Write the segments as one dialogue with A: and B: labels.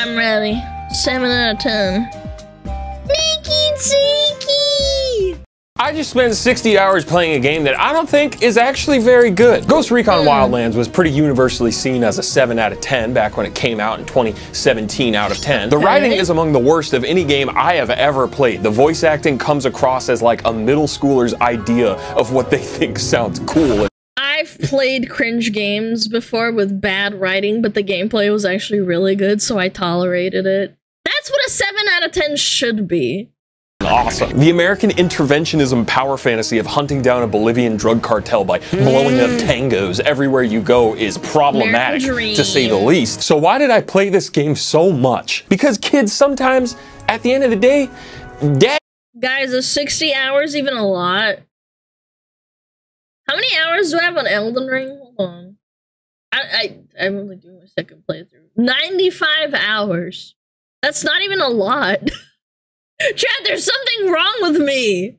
A: I'm ready. 7 out of 10. NakeyJakey!
B: I just spent 60 hours playing a game that I don't think is actually very good. Ghost Recon Wildlands was pretty universally seen as a 7 out of 10 back when it came out in 2017 out of 10. The writing is among the worst of any game I have ever played. The voice acting comes across as like a middle schooler's idea of what they think sounds cool.
A: I've played cringe games before with bad writing, but the gameplay was actually really good, so I tolerated it. That's what a 7 out of 10 should be.
B: Awesome. The American interventionism power fantasy of hunting down a Bolivian drug cartel by blowing up tangos everywhere you go is problematic, to say the least. So why did I play this game so much? Because kids sometimes, at the end of the day,
A: Guys, is 60 hours even a lot? How many hours do I have on Elden Ring? Hold on. I'm only doing my second playthrough. 95 hours. That's not even a lot. Chat, there's something wrong with me.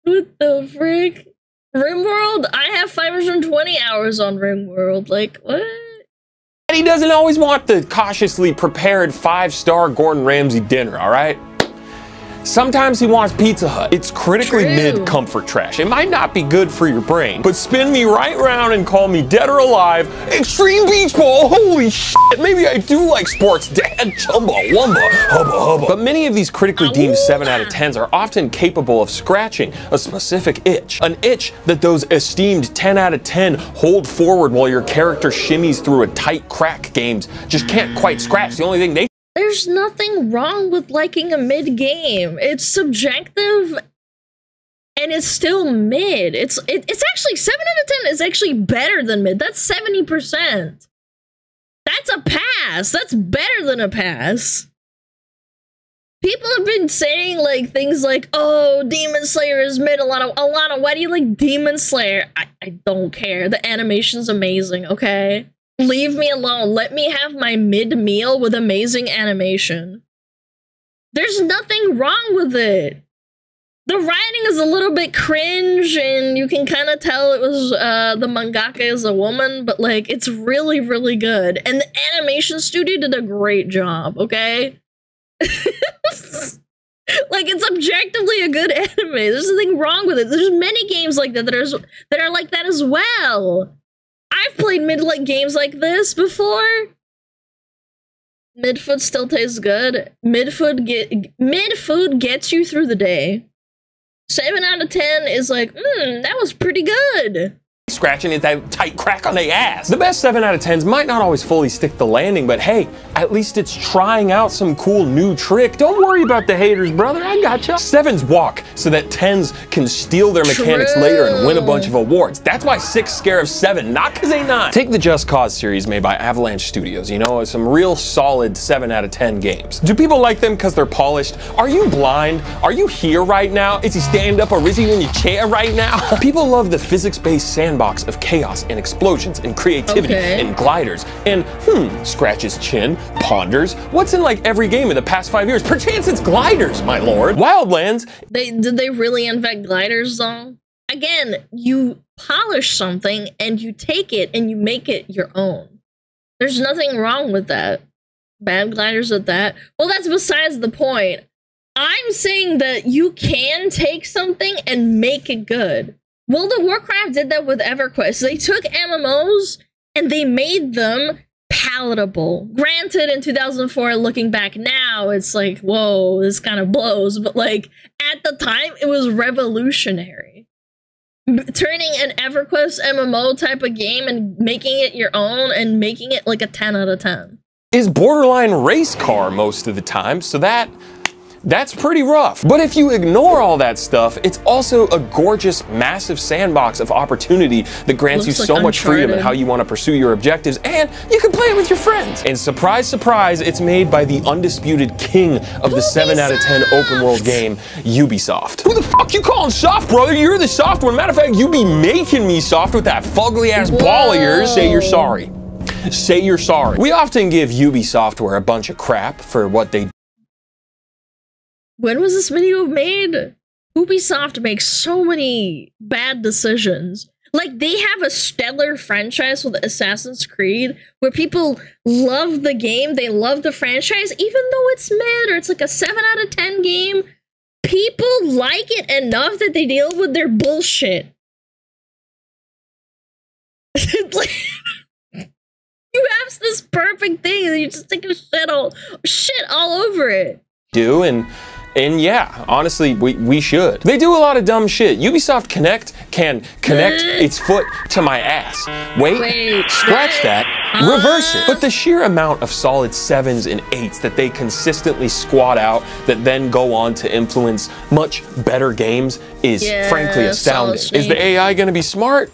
A: What the frick? RimWorld? I have 520 hours on RimWorld. Like, what?
B: He doesn't always want the cautiously prepared 5-star Gordon Ramsay dinner, all right? Sometimes he wants Pizza Hut. It's critically mid-comfort trash. It might not be good for your brain, but spin me right round and call me dead or alive. Extreme Beach Ball, holy shit, maybe I do like sports, dad, chumba, wumba, hubba hubba. But many of these critically deemed 7 out of 10s are often capable of scratching a specific itch. An itch that those esteemed 10 out of 10 hold forward while your character shimmies through a tight crack games just can't quite scratch. The only thing they
A: There's nothing wrong with liking a mid game. It's subjective, and it's still mid. It's actually 7 out of 10 is actually better than mid. That's 70%. That's a pass. That's better than a pass. People have been saying like things like, "Oh, Demon Slayer is mid." Alana, why do you like Demon Slayer? I don't care. The animation's amazing. Okay. Leave me alone. Let me have my mid-meal with amazing animation. There's nothing wrong with it. The writing is a little bit cringe, and you can kind of tell it was the mangaka is a woman, but like it's really, really good. And the animation studio did a great job, okay? Like, it's objectively a good anime. There's nothing wrong with it. There's many games like that that are like that as well. I've played mid-like games like this before. Mid-food still tastes good. Mid-food gets you through the day. 7 out of 10 is like, that was pretty good.
B: Scratching at that tight crack on the ass. The best 7 out of 10s might not always fully stick the landing, but hey, at least it's trying out some cool new trick. Don't worry about the haters, brother. I gotcha. 7s walk so that 10s can steal their mechanics later and win a bunch of awards. That's why 6 scare of 7, not because they not. Take the Just Cause series made by Avalanche Studios, you know, some real solid 7 out of 10 games. Do people like them because they're polished? Are you blind? Are you here right now? Is he stand up or is he in your chair right now? People love the physics-based sandbox of chaos and explosions and creativity and gliders and scratches chin, ponders. What's in like every game in the past 5 years? Perchance it's gliders, my lord. Wildlands.
A: Did they really invent gliders though? Again, you polish something and you take it and you make it your own. There's nothing wrong with that. Bad gliders at that. Well, that's besides the point. I'm saying that you can take something and make it good. World of Warcraft did that with EverQuest. They took MMOs and they made them palatable. Granted, in 2004, looking back now, it's like, whoa, this kind of blows. But like, at the time, it was revolutionary. Turning an EverQuest MMO type of game and making it your own and making it like a 10 out of 10.
B: Is borderline race car most of the time, so that's pretty rough. But if you ignore all that stuff, it's also a gorgeous, massive sandbox of opportunity that grants you so much freedom in how you want to pursue your objectives, and you can play it with your friends. And surprise, surprise, it's made by the undisputed king of the 7 out of 10 open world game, Ubisoft. Who the fuck you calling soft, brother? You're the soft one. Matter of fact, you be making me soft with that fugly ass ball of yours. Say you're sorry. Say you're sorry. We often give Ubisoftware a bunch of crap for what they
A: When was this video made? Ubisoft makes so many bad decisions. Like, they have a stellar franchise with Assassin's Creed where people love the game, they love the franchise, even though it's mid or it's like a 7 out of 10 game. People like it enough that they deal with their bullshit. Like, you have this perfect thing and you just take a shit all over it.
B: And yeah, honestly, we should. They do a lot of dumb shit. Ubisoft Connect can connect its foot to my ass. Wait, scratch that, reverse it. But the sheer amount of solid 7s and 8s that they consistently squat out that then go on to influence much better games is frankly astounding. Is the AI gonna be smart?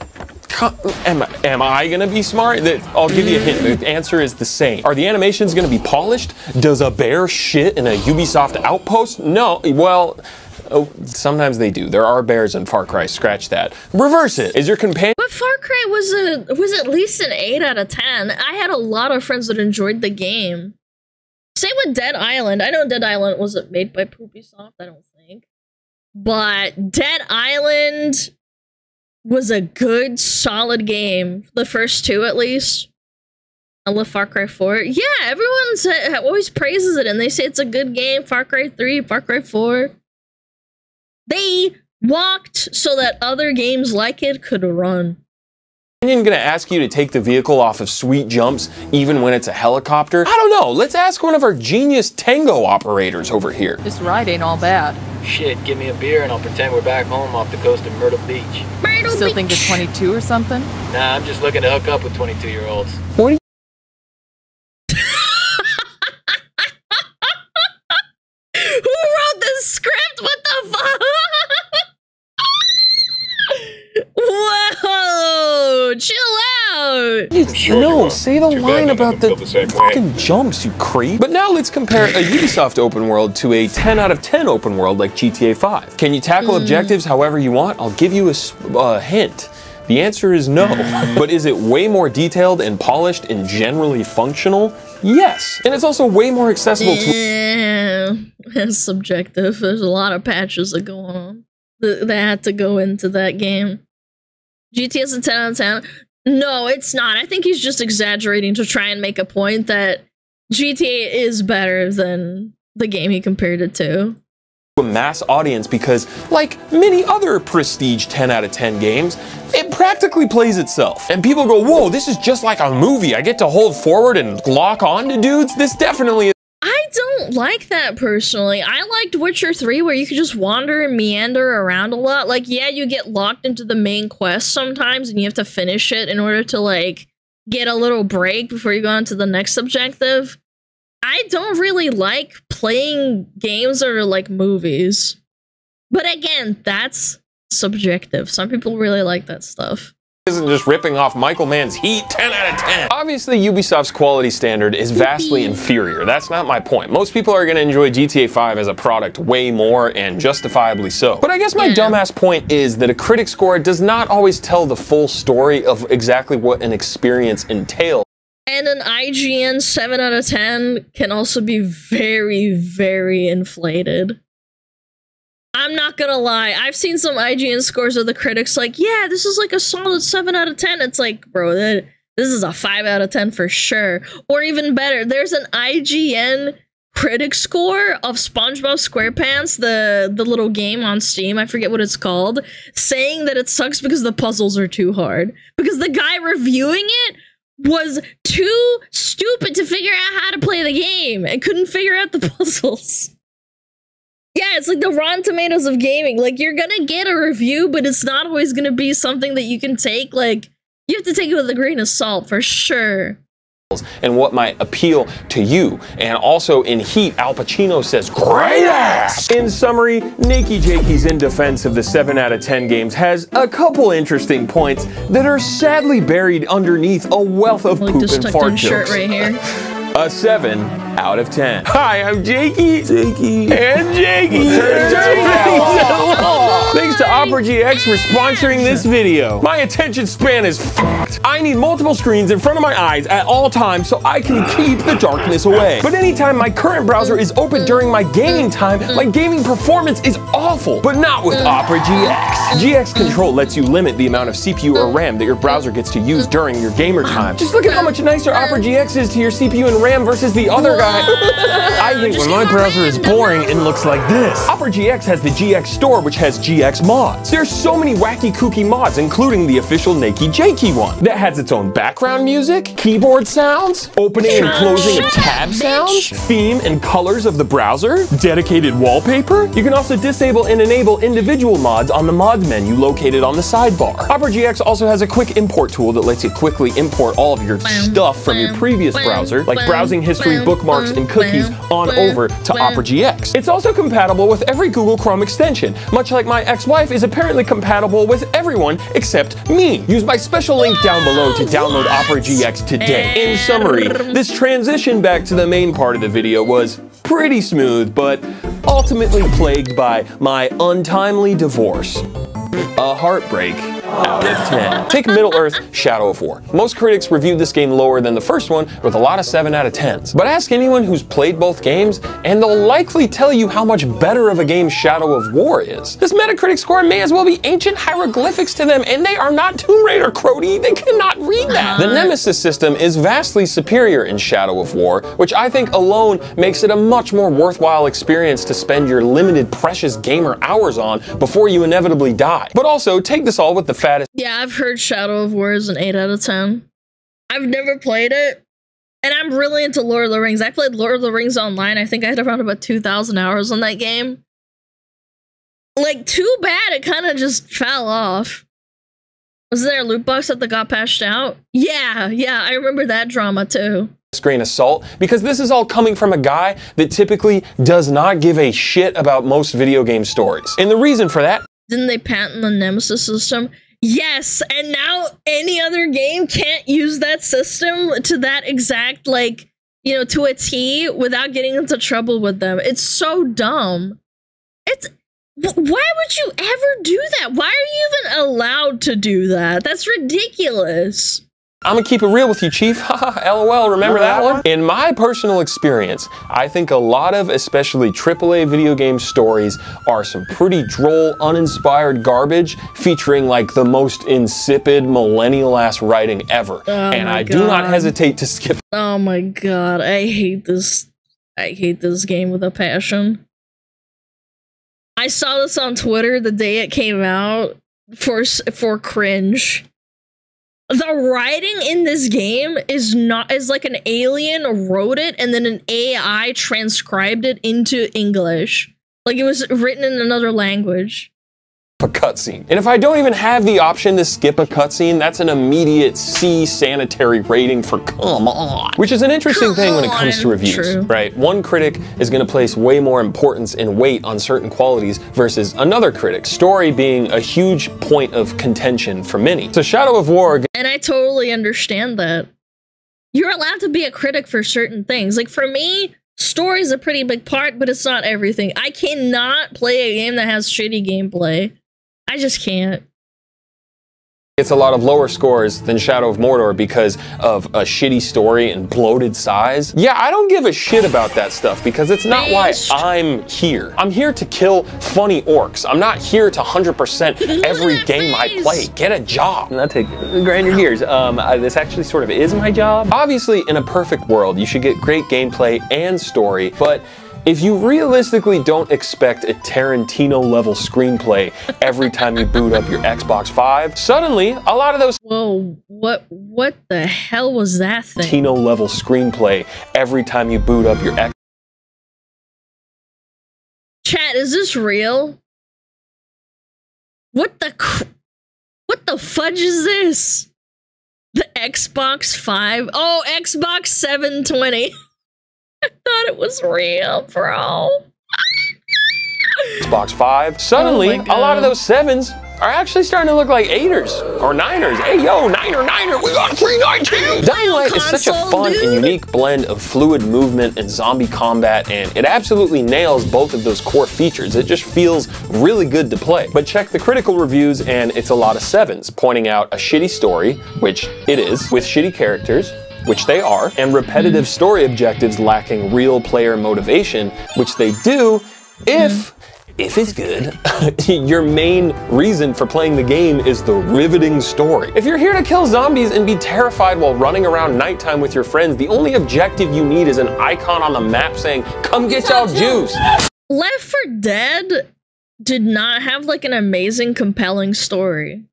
B: Am I gonna be smart? I'll give you a hint. The answer is the same. Are the animations gonna be polished? Does a bear shit in a Ubisoft outpost? No. Well, sometimes they do. There are bears in Far Cry. Scratch that. Reverse it. Is your companion?
A: But Far Cry was at least an 8 out of 10. I had a lot of friends that enjoyed the game. Same with Dead Island. I know Dead Island wasn't made by Ubisoft, I don't think. But Dead Island was a good, solid game. The first 2, at least. I love Far Cry 4. Yeah, everyone always praises it, and they say it's a good game. Far Cry 3, Far Cry 4. They walked so that other games like it could run.
B: I'm gonna ask you to take the vehicle off of sweet jumps, even when it's a helicopter? I don't know. Let's ask one of our genius tango operators over here.
C: This ride ain't all bad.
D: Shit, give me a beer and I'll pretend we're back home off the coast of Myrtle Beach.
C: Still think you're 22 or something?
D: Nah, I'm just looking to hook up with 22-year-olds.
B: What are you?
A: Who wrote this script? What the fuck? Whoa! Chill out!
B: No, say the line about the fucking jumps, you creep. But now let's compare a Ubisoft open world to a 10 out of 10 open world like GTA 5. Can you tackle objectives however you want? I'll give you a hint. The answer is no. But is it way more detailed and polished and generally functional? Yes. And it's also way more accessible to...
A: Yeah, it's subjective. There's a lot of patches that go on that had to go into that game. GTA is a 10 out of 10. No, it's not. I think he's just exaggerating to try and make a point that GTA is better than the game he compared it to.
B: A mass audience because, like many other prestige 10 out of 10 games, it practically plays itself. And people go, whoa, this is just like a movie. I get to hold forward and lock on to dudes. This definitely is.
A: I don't like that personally. I liked Witcher 3 where you could just wander and meander around a lot. Like, yeah, you get locked into the main quest sometimes and you have to finish it in order to, like, get a little break before you go on to the next objective. I don't really like playing games that are like movies. But again, that's subjective. Some people really like that stuff.
B: Isn't just ripping off Michael Mann's Heat 10 out of 10. Obviously, Ubisoft's quality standard is vastly inferior. That's not my point. Most people are going to enjoy GTA 5 as a product way more, and justifiably so. But I guess my dumbass point is that a critic score does not always tell the full story of exactly what an experience entails.
A: And an IGN 7 out of 10 can also be very, very inflated. I'm not gonna lie, I've seen some IGN scores of the critics like, yeah, this is like a solid 7 out of 10. It's like, bro, this is a 5 out of 10 for sure. Or even better, there's an IGN critic score of SpongeBob SquarePants, the little game on Steam, I forget what it's called, saying that it sucks because the puzzles are too hard. Because the guy reviewing it was too stupid to figure out how to play the game and couldn't figure out the puzzles. Yeah, it's like the Rotten Tomatoes of gaming. Like, you're gonna get a review, but it's not always gonna be something that you can take. Like, you have to take it with a grain of salt, for sure.
B: And what might appeal to you. And also in Heat, Al Pacino says, great ass! In summary, NakeyJakey's in defense of the 7 out of 10 games has a couple interesting points that are sadly buried underneath a wealth of poop and fart jokes.
A: Shirt right here.
B: a 7 out of 10. Hi, I'm Jakey. And Jakey. Thanks to Opera GX for sponsoring this video. My attention span is fucked. I need multiple screens in front of my eyes at all times so I can keep the darkness away. But anytime my current browser is open during my gaming time, my gaming performance is awful. But not with Opera GX. GX Control lets you limit the amount of CPU or RAM that your browser gets to use during your gamer time. Just look at how much nicer Opera GX is to your CPU and RAM versus the other guy. I hate when my browser is boring and looks like this. Opera GX has the GX Store, which has GX mods. There's so many wacky kooky mods, including the official NakeyJakey one that has its own background music, keyboard sounds, opening and closing of tab sounds, theme and colors of the browser, dedicated wallpaper. You can also disable and enable individual mods on the mods menu located on the sidebar. Opera GX also has a quick import tool that lets you quickly import all of your stuff from your previous browser, like browsing history, bookmarks, and cookies on over to Opera GX. It's also compatible with every Google Chrome extension, much like my ex-wife is apparently compatible with everyone except me. Use my special link down below to download Opera GX today. In summary, this transition back to the main part of the video was pretty smooth, but ultimately plagued by my untimely divorce. A heartbreak out of 10. Take Middle-earth: Shadow of War. Most critics reviewed this game lower than the first one with a lot of 7 out of 10s. But ask anyone who's played both games and they'll likely tell you how much better of a game Shadow of War is. This Metacritic score may as well be ancient hieroglyphics to them, and they are not Tomb Raider, Crody. They cannot read that. The Nemesis system is vastly superior in Shadow of War, which I think alone makes it a much more worthwhile experience to spend your limited precious gamer hours on before you inevitably die. But also, take this all with the fattest.
A: Yeah, I've heard Shadow of War is an 8 out of 10. I've never played it, and I'm really into Lord of the Rings. I played Lord of the Rings online. I think I had around about 2,000 hours on that game. Like, too bad it kind of just fell off. Was there a loot box that got patched out? Yeah, I remember that drama too.
B: Grain of salt, because this is all coming from a guy that typically does not give a shit about most video game stories. And the reason for that...
A: Didn't they patent the Nemesis system? Yes, and now any other game can't use that system to that exact, like, you know, to a T without getting into trouble with them. It's so dumb. Why would you ever do that? Why are you even allowed to do that? That's ridiculous.
B: I'm gonna keep it real with you, Chief. Haha, LOL, remember that one? In my personal experience, I think a lot of especially AAA video game stories are some pretty droll, uninspired garbage featuring like the most insipid millennial-ass writing ever. And I do not hesitate to skip.
A: Oh my god, I hate this. I hate this game with a passion. I saw this on Twitter the day it came out for cringe. The writing in this game is like an alien wrote it and then an AI transcribed it into English. Like it was written in another language.
B: A cutscene. And if I don't even have the option to skip a cutscene, that's an immediate C sanitary rating for come on. Which is an interesting thing when it comes to reviews, right? One critic is going to place way more importance and weight on certain qualities versus another critic, story being a huge point of contention for many. So Shadow of War...
A: And I totally understand that. You're allowed to be a critic for certain things. Like for me, story is a pretty big part, but it's not everything. I cannot play a game that has shitty gameplay. I just can't. It's
B: a lot of lower scores than Shadow of Mordor because of a shitty story and bloated size. Yeah, I don't give a shit about that stuff because it's not why I'm here. I'm here to kill funny orcs. I'm not here to 100% every game I play. Get a job. Not to grind your gears. This actually sort of is my job. Obviously, in a perfect world, you should get great gameplay and story, but if you realistically don't expect a Tarantino-level screenplay every time you boot up your Xbox 5, suddenly a lot of those—
A: Whoa, what the hell was that thing?
B: Tarantino-level screenplay every time you boot up your Xbox.
A: Chat, is this real? What the fudge is this? The Xbox 5? Oh, Xbox 720. I thought it was real, bro.
B: Xbox 5. Suddenly, a lot of those 7s are actually starting to look like 8ers or 9ers. Hey, yo, 9er, we got a 392! Dying Light is such a fun and unique blend of fluid movement and zombie combat, and it absolutely nails both of those core features. It just feels really good to play. But check the critical reviews, and it's a lot of 7s, pointing out a shitty story, which it is, with shitty characters, which they are, and repetitive story objectives lacking real player motivation, which they do if it's good, your main reason for playing the game is the riveting story. If you're here to kill zombies and be terrified while running around nighttime with your friends, the only objective you need is an icon on the map saying, come get y'all juice.
A: Left 4 Dead did not have like an amazing, compelling story.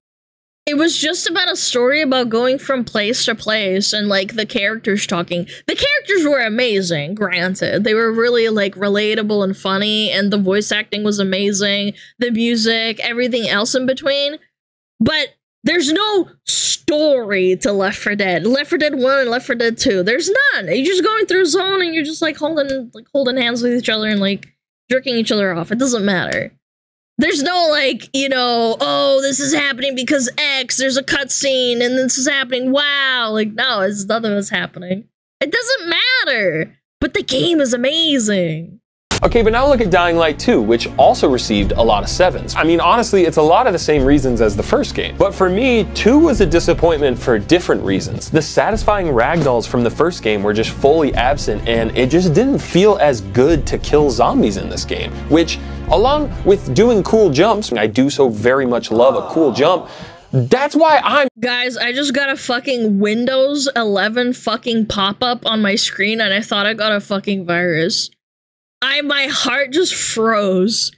A: It was just about a story about going from place to place and like the characters talking. The characters were amazing, granted. They were really like relatable and funny, and the voice acting was amazing, the music, everything else in between. But there's no story to Left 4 Dead. Left 4 Dead 1 and Left 4 Dead 2. There's none. You're just going through a zone and you're just like holding hands with each other and like jerking each other off. It doesn't matter. There's no, like, you know, oh, this is happening because X, there's a cutscene, and this is happening, wow. Like, no, it's nothing that's happening. It doesn't matter, but the game is amazing.
B: Okay, but now look at Dying Light 2, which also received a lot of 7s. I mean, honestly, it's a lot of the same reasons as the first game. But for me, 2 was a disappointment for different reasons. The satisfying ragdolls from the first game were just fully absent, and it just didn't feel as good to kill zombies in this game, which, along with doing cool jumps, I do so very much love a cool jump, that's why I'm—
A: Guys, I just got a fucking Windows 11 fucking pop-up on my screen, and I thought I got a fucking virus. My heart just froze.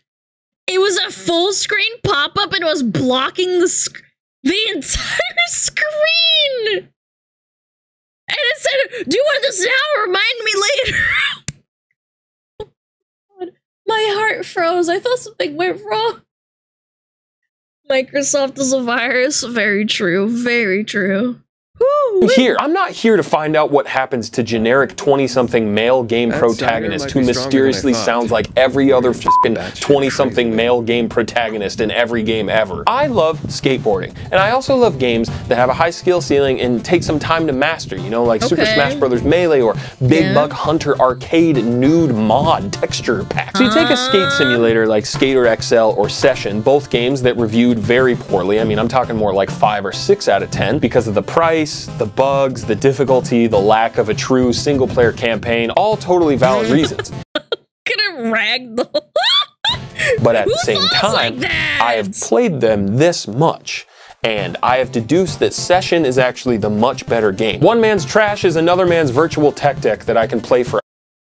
A: It was a full screen pop-up and it was blocking the entire screen. And it said, do you want this now? Remind me later. My heart froze. I thought something went wrong. Microsoft is a virus. Very true. Very true.
B: Here, I'm not here to find out what happens to generic 20-something male game protagonist who mysteriously sounds like every other f***ing 20-something male game protagonist in every game ever. I love skateboarding, and I also love games that have a high skill ceiling and take some time to master, you know, like Super Smash Bros. Melee or Big Bug Hunter Arcade Nude Mod Texture Pack. So you take a skate simulator like Skater XL or Session, both games that reviewed very poorly. I mean, I'm talking more like 5 or 6 out of 10 because of the price, the bugs, the difficulty, the lack of a true single-player campaign, all totally valid reasons.
A: Gonna ragdoll.
B: But at the same time, I have played them this much, and I have deduced that Session is actually the much better game. One man's trash is another man's virtual tech deck that I can play for.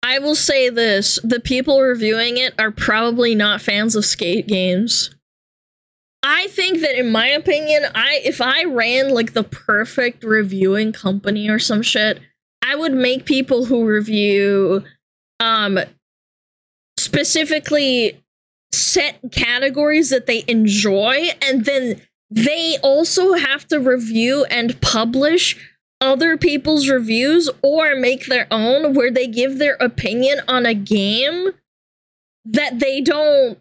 A: I will say this, the people reviewing it are probably not fans of skate games. I think that, in my opinion, if I ran like the perfect reviewing company or some shit, I would make people who review specifically set categories that they enjoy, and then they also have to review and publish other people's reviews or make their own where they give their opinion on a game that they don't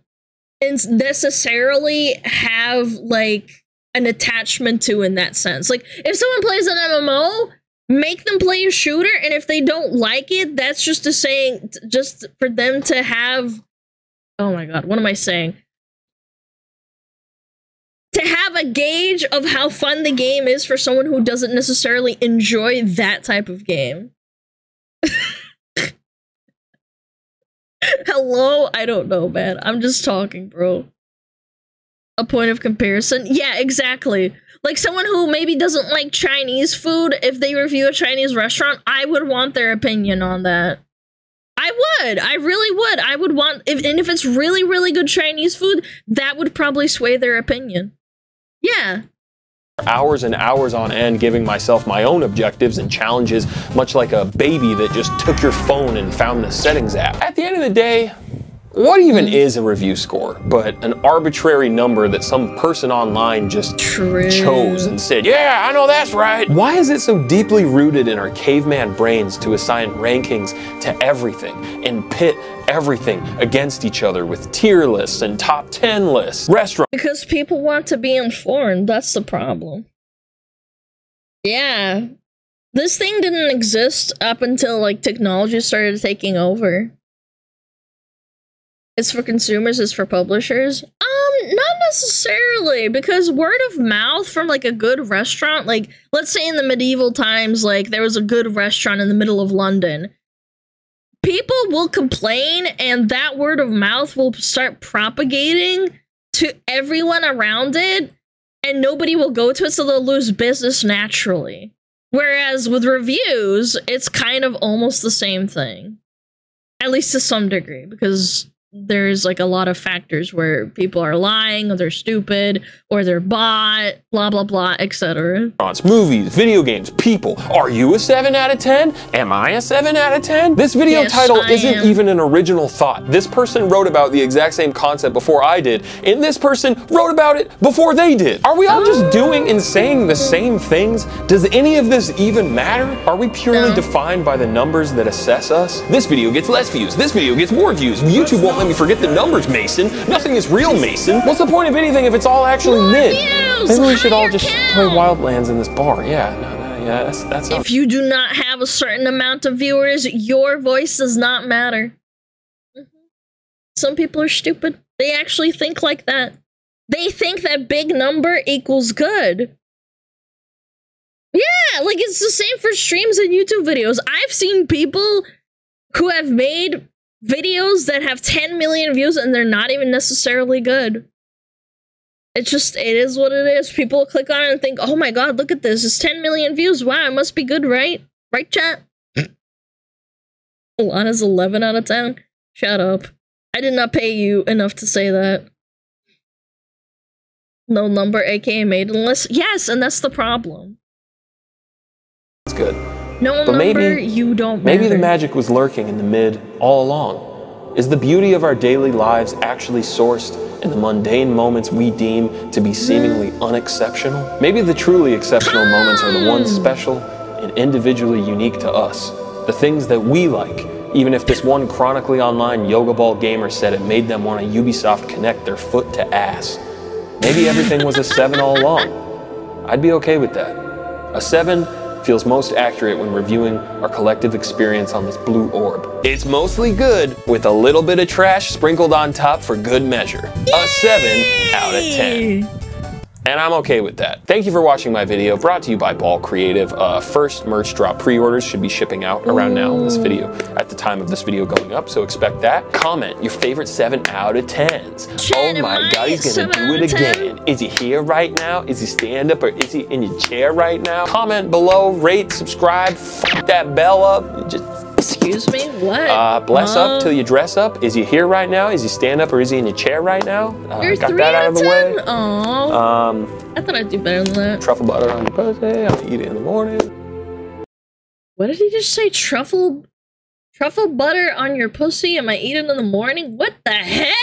A: necessarily have like an attachment to in that sense. Like, if someone plays an MMO, make them play a shooter, and if they don't like it, that's just just for them to have, oh my god, what am I saying? To have a gauge of how fun the game is for someone who doesn't necessarily enjoy that type of game. Hello? I don't know, man. I'm just talking, bro. A point of comparison? Yeah, exactly. Like, someone who maybe doesn't like Chinese food, if they review a Chinese restaurant, I would want their opinion on that. I would. I really would. I would want, and if it's really, really good Chinese food, that would probably sway their opinion. Yeah.
B: Hours and hours on end giving myself my own objectives and challenges, much like a baby that just took your phone and found the settings app. At the end of the day, What even is a review score but an arbitrary number that some person online just chose and said, yeah, I know that's right. Why is it so deeply rooted in our caveman brains to assign rankings to everything and pit everything against each other with tier lists and top 10 lists, restaurants?
A: Because people want to be informed, that's the problem. Yeah. This thing didn't exist up until, like, technology started taking over. It's for consumers, it's for publishers. Not necessarily, because word of mouth from, like, a good restaurant, like, let's say in the medieval times, like, there was a good restaurant in the middle of London. People will complain, and that word of mouth will start propagating to everyone around it, and nobody will go to it, so they'll lose business naturally. Whereas with reviews, it's kind of almost the same thing. At least to some degree, because there's like a lot of factors where people are lying, or they're stupid, or they're bought, blah, blah, blah, etc.
B: Movies, video games, people. Are you a 7 out of 10? Am I a 7 out of 10? This video title isn't even an original thought. This person wrote about the exact same concept before I did, and this person wrote about it before they did. Are we all just doing and saying the same things? Does any of this even matter? Are we purely defined by the numbers that assess us? This video gets less views. This video gets more views. YouTube won't let me forget the numbers, Mason. Nothing is real, Mason. What's the point of anything if it's all actually mid? Maybe we should all just play Wildlands in this bar. Yeah, yeah, that's not.
A: If you do not have a certain amount of viewers, your voice does not matter. Some people are stupid. They actually think like that. They think that big number equals good. Yeah, like it's the same for streams and YouTube videos. I've seen people who have made videos that have 10 million views and they're not even necessarily good. It's just, it is what it is. People click on it and think, oh my god, look at this. It's 10 million views. Wow, it must be good, right? Right, chat? Alana's 11 out of 10. Shut up. I did not pay you enough to say that. No number, aka maidenless. Yes, and that's the problem.
B: It's good.
A: No
B: but
A: number, you don't matter.
B: Maybe the magic was lurking in the mid all along. Is the beauty of our daily lives actually sourced in the mundane moments we deem to be seemingly unexceptional? Maybe the truly exceptional moments are the ones special and individually unique to us. The things that we like, even if this one chronically online yoga ball gamer said it made them want to Ubisoft connect their foot to ass. Maybe everything was a 7 all along. I'd be okay with that. A 7 feels most accurate when reviewing our collective experience on this blue orb. It's mostly good, with a little bit of trash sprinkled on top for good measure. A 7 out of 10. And I'm okay with that. Thank you for watching my video, brought to you by Ball Creative. First merch drop pre-orders should be shipping out around now in this video, at the time of this video going up, so expect that. Comment your favorite 7 out of 10s. Oh my god, he's gonna do it again. Is he here right now? Is he stand up or is he in your chair right now? Comment below, rate, subscribe, f that bell up. Just
A: excuse me, what?
B: Bless up till you dress up. Is he here right now? Is he stand up or is he in your chair right now?
A: You're
B: got
A: 3
B: that out of the way.
A: Aww. I thought I'd do better than that.
B: Truffle butter on your pussy. I'll eat it in the morning.
A: What did he just say? Truffle butter on your pussy? Am I eating in the morning? What the hell?